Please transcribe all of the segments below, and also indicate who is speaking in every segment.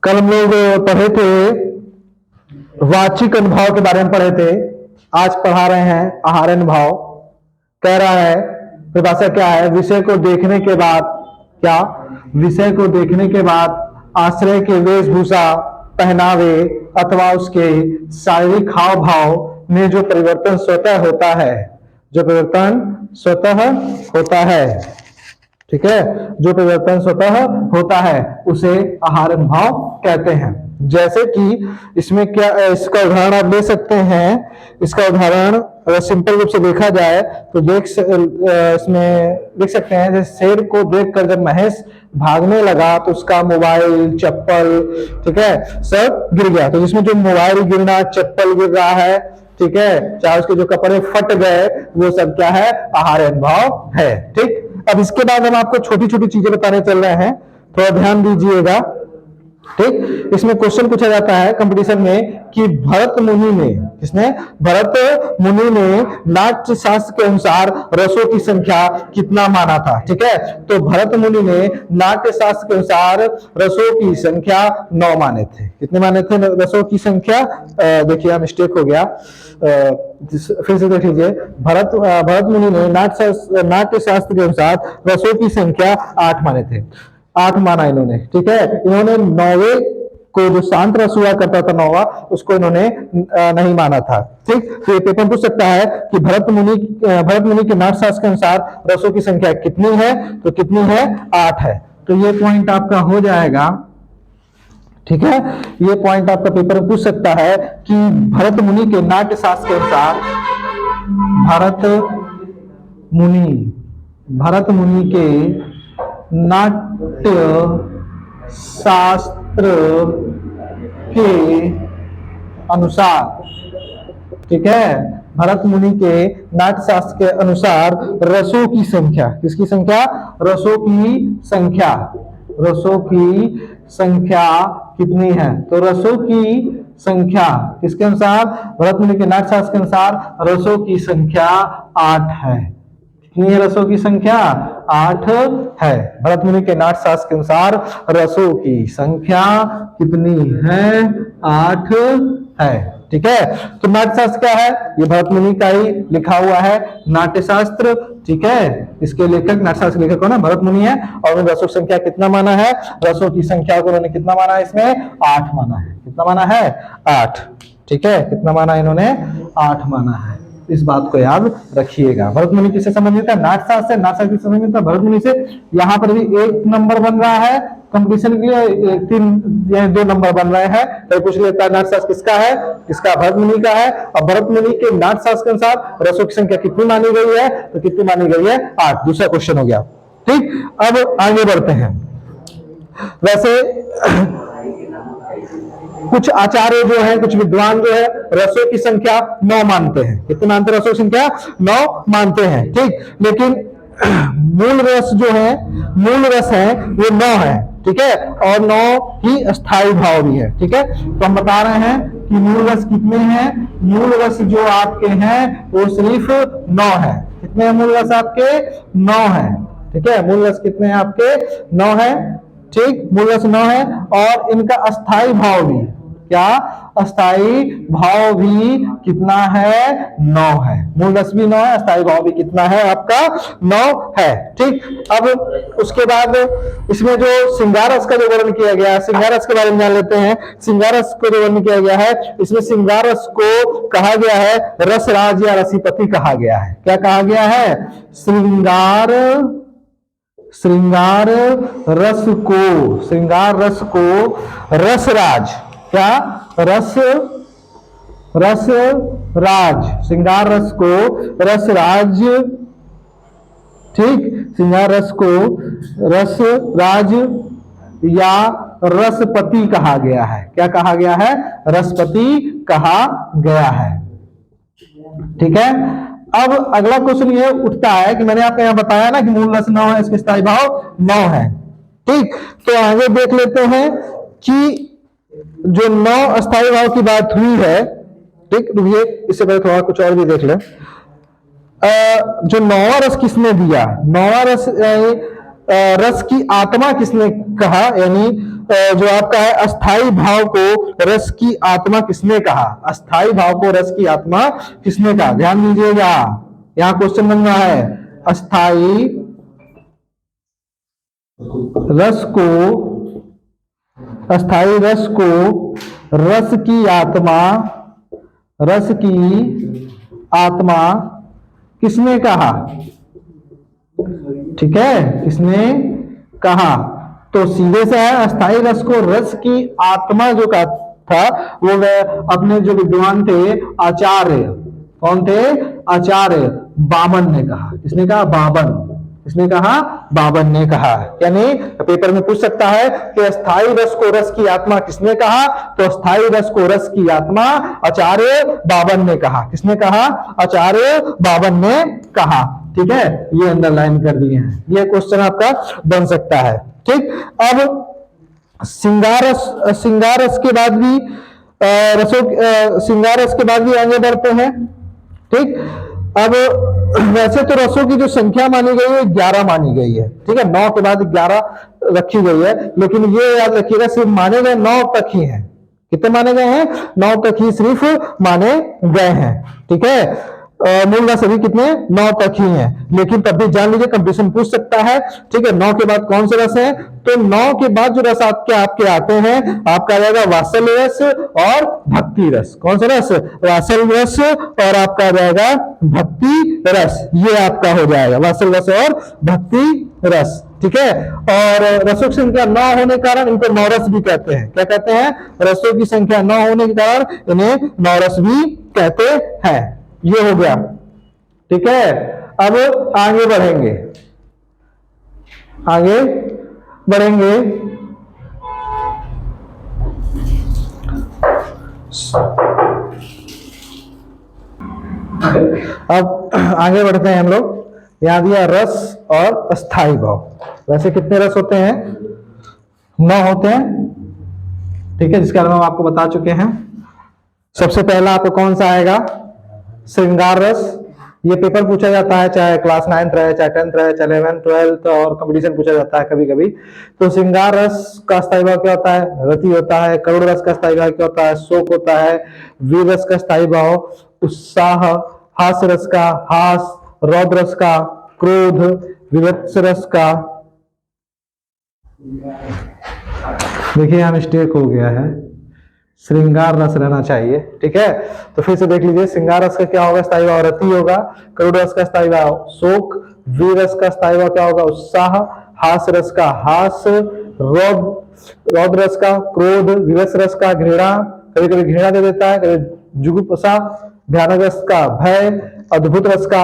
Speaker 1: कल हम लोग पढ़े थे, वाचिक अनुभाव के बारे में पढ़े थे। आज पढ़ा रहे हैं आहार अनुभाव। कह रहा है परिभाषा क्या है, विषय को देखने के बाद क्या, विषय को देखने के बाद आश्रय के वेशभूषा, पहनावे अथवा उसके शारीरिक हाव भाव में जो परिवर्तन स्वतः होता है, जो परिवर्तन स्वतः होता है, ठीक है, जो परिवर्तन स्वतः होता है उसे आहार अनुभाव कहते हैं। जैसे कि इसमें क्या, इसका उदाहरण आप ले सकते हैं। इसका उदाहरण अगर सिंपल रूप से देखा जाए तो इसमें लिख सकते हैं, जैसे शेर को देखकर जब महेश भागने लगा तो उसका मोबाइल, चप्पल, ठीक है, सब गिर गया। तो जिसमें जो मोबाइल गिरना, चप्पल गिर रहा है, ठीक है, चाहे उसके जो कपड़े फट गए, वो सब क्या है, आहार अनुभाव है। ठीक, अब इसके बाद हम आपको छोटी छोटी चीजें बताने चल रहे हैं, थोड़ा ध्यान दीजिएगा। ठीक, इसमें क्वेश्चन पूछा जाता है कंपटीशन में कि भरत मुनि ने, किसने, भरत मुनि ने नाट्य शास्त्र के अनुसार रसों की संख्या कितना माना था। ठीक है, तो भरत मुनि ने नाट्य शास्त्र के अनुसार रसों की संख्या 9 माने थे। कितने माने थे रसों की संख्या? देखिए मिस्टेक हो गया, फिर से देख लीजिए। भरत मुनि ने नाट्य शास्त्र के अनुसार रसों की संख्या 8 माने थे। 8 माना इन्होंने। ठीक है, इन्होंने 9वें को जो शांत रस हुआ करता था 9वां, उसको इन्होंने नहीं माना था। ठीक, तो ये पेपर पूछ सकता है कि भरत मुनि के नाट्य शास्त्र के अनुसार रसों की संख्या कितनी है, तो कितनी है, 8 है। तो ये पॉइंट आपका हो जाएगा। ठीक है, ये पॉइंट आपका पेपर पूछ सकता है कि भरत मुनि के नाट्य शास्त्र के अनुसार, भरत मुनि के नाट्य शास्त्र के अनुसार, ठीक है, भरत मुनि के नाट्य शास्त्र के अनुसार रसों की संख्या, किसकी संख्या, रसों की संख्या, रसों की संख्या कितनी है? तो रसों की संख्या किसके अनुसार, भरत मुनि के नाट्य शास्त्र के अनुसार रसों की संख्या 8 है। कितनी है रसों की संख्या? 8 है। भरत मुनि के नाट्य शास्त्र के अनुसार रसों की संख्या कितनी है? 8 है। ठीक है, तो नाट्य शास्त्र क्या है? ये भरत मुनि का ही लिखा हुआ है नाट्य शास्त्र। ठीक है, इसके लेखक, नाट्य शास्त्र के लेखक कौन है? भरत मुनि है। और रसों की संख्या कितना माना है? रसों की संख्या को उन्होंने कितना माना है? इसमें 8 माना है। कितना माना है? 8। ठीक है, कितना माना इन्होंने? 8 माना है। इस बात को याद रखिएगा। भरत मुनि किससे संबंधित है? नाट्य शास्त्र से। नाट्य शास्त्र से संबंधित है भरत मुनि से। यहाँ पर भी 1 नंबर बन रहा है कंपटीशन के लिए, 2 नंबर बन रहे हैं। तो पूछ लेता है नाट्य शास्त्र किसका है? इसका भरत मुनि का है। और भरत मुनि के नाट्य शास्त्र के अनुसार रसों की संख्या कितनी मानी गई है? तो कितनी मानी गई है? 8। दूसरा क्वेश्चन हो गया। ठीक, अब आगे बढ़ते हैं। वैसे कुछ आचार्य जो है, कुछ विद्वान जो है, रसों की संख्या 9 मानते हैं। कितने मानते हैं? रसों की संख्या 9 मानते हैं। ठीक, लेकिन मूल रस जो है, मूल रस है वो 9 है। ठीक है, और 9 ही अस्थाई भाव भी है। ठीक है, तो हम बता रहे हैं कि मूल रस कितने हैं? मूल रस जो आपके हैं वो सिर्फ 9 है। कितने हैं मूल रस आपके? 9 है। ठीक है, मूल रस कितने हैं आपके? 9 है। ठीक, मूल रस 9 है। और इनका अस्थाई भाव भी, क्या, अस्थाई भाव भी कितना है? 9 है। मूल रस भी 9 है, अस्थाई भाव भी कितना है आपका? 9 है। ठीक, अब उसके बाद इसमें जो श्रृंगार रस का जो वर्णन किया गया है, श्रृंगार रस के बारे में जान लेते हैं। श्रृंगार रस को जो वर्णन किया गया है, इसमें श्रृंगार रस को कहा गया है रसराज या रसिपति कहा गया है। क्या कहा गया है? श्रृंगार रस को रसराज, क्या, रसराज, श्रृंगार रस को रसराज, ठीक, श्रृंगार रस को रसराज या रसपति कहा गया है। क्या कहा गया है? रसपति कहा गया है। ठीक है, अब अगला क्वेश्चन ये उठता है कि मैंने आपको यहां बताया ना कि मूल रस 9 है, इसके स्थायी भाव 9 है। ठीक, तो आगे देख लेते हैं कि जो 9 अस्थायी भाव की बात हुई है। ठीक, रुकिए, इससे पहले थोड़ा कुछ और भी देख लें। जो 9वां रस किसने दिया? 9वां रस रस की आत्मा किसने कहा? यानी जो आपका है अस्थाई भाव को रस की आत्मा किसने कहा? अस्थाई भाव को रस की आत्मा किसने कहा? ध्यान दीजिएगा, यहां क्वेश्चन बन रहा है। अस्थाई रस को, अस्थाई रस को रस की आत्मा, रस की आत्मा किसने कहा? ठीक है, किसने कहा? तो सीधे से है, अस्थाई रस को रस की आत्मा जो का था वो वह अपने जो विद्वान थे आचार्य, कौन थे? आचार्य बामन ने कहा। किसने कहा? बामन। किसने कहा? बामन ने कहा। यानी पेपर में पूछ सकता है कि अस्थाई रस को रस की आत्मा किसने कहा? तो अस्थाई रस को रस की आत्मा आचार्य बामन ने कहा। किसने कहा? आचार्य बामन ने कहा। ठीक है, ये अंडरलाइन कर दिए हैं, ये क्वेश्चन आपका बन सकता है। ठीक, अब श्रृंगार रस के बाद भी श्रृंगार रस के बाद भी आगे बढ़ते हैं। ठीक, अब वैसे तो रसों की जो संख्या मानी गई है 11 मानी गई है। ठीक है, 9 के बाद 11 रखी गई है, लेकिन ये याद रखिएगा सिर्फ माने गए 9 तक ही हैं। कितने माने गए हैं? 9 तक ही सिर्फ माने गए हैं। ठीक है, मूल रस अभी कितने? 9 तक ही हैं, लेकिन तब भी जान लीजिए कंपटीशन पूछ सकता है। ठीक है, 9 के बाद कौन से रस है? तो 9 के बाद जो रस आपके आते हैं, आपका आ जाएगा वात्सल्य रस और भक्ति रस। कौन सा रस? वात्सल्य रस और आपका आ जाएगा भक्ति रस। ये आपका हो जाएगा वात्सल्य रस और भक्ति रस। ठीक है, और रसों की संख्या 9 होने के कारण इनको नौरस भी कहते हैं। क्या कहते हैं? रसों की संख्या 9 होने के कारण इन्हें नौरस भी कहते हैं। ये हो गया। ठीक है, अब आगे बढ़ेंगे, आगे बढ़ेंगे। अब आगे बढ़ते हैं हम लोग। यहां दिया रस और अस्थाई भाव। वैसे कितने रस होते हैं? 9 होते हैं। ठीक है, जिसके बारे में हम आपको बता चुके हैं। सबसे पहला आपको कौन सा आएगा? श्रृंगार रस। ये पेपर पूछा जाता है, चाहे क्लास 9th रहे, चाहे 10th रहे, चाहे 11th 12th, और कंपटीशन पूछा जाता है कभी कभी। तो श्रृंगार रस का स्थायी भाव क्या होता है? रति होता है। करुण रस का स्थायी भाव क्या होता है? शोक होता है। वीर रस का स्थायी भाव उत्साह। हास्य रस का हास। रौद्र रस का क्रोध। विभत्स रस का, देखिए यहां मिस्टेक हो गया है, श्रृंगार रस रहना चाहिए। ठीक है, तो फिर से देख लीजिए। श्रृंगार रस का क्या होगा? स्थायी भाव रति होगा। करुण रस का स्थायी भाव शोक। वीर रस का स्थायी भाव क्या होगा? उत्साह। हास्य रस का हास। रौद्र रस का क्रोध। विवश रस का घृणा, कभी कभी घृणा दे देता है, कभी जुगुप्सा। भयानक रस का भय। अद्भुत रस का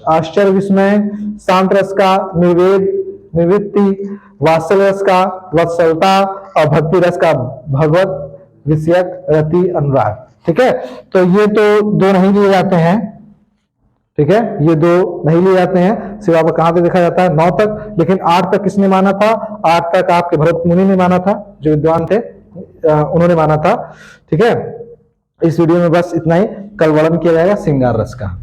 Speaker 1: आश्चर्य विस्मय। शांत रस का निवृत्ति। वात्सल्य रस का वत्सलता, और भक्ति रस का भगवत विषयक रति अनुराग। ठीक है, तो ये तो 2 नहीं लिए जाते हैं। ठीक है, ये 2 नहीं लिए जाते हैं। सिर्फ आपको कहां पे देखा जाता है? 9 तक। लेकिन 8 तक किसने माना था? 8 तक आपके भरत मुनि ने माना था, जो विद्वान थे उन्होंने माना था। ठीक है, इस वीडियो में बस इतना ही। कल वर्णन किया जाएगा श्रृंगार रस का।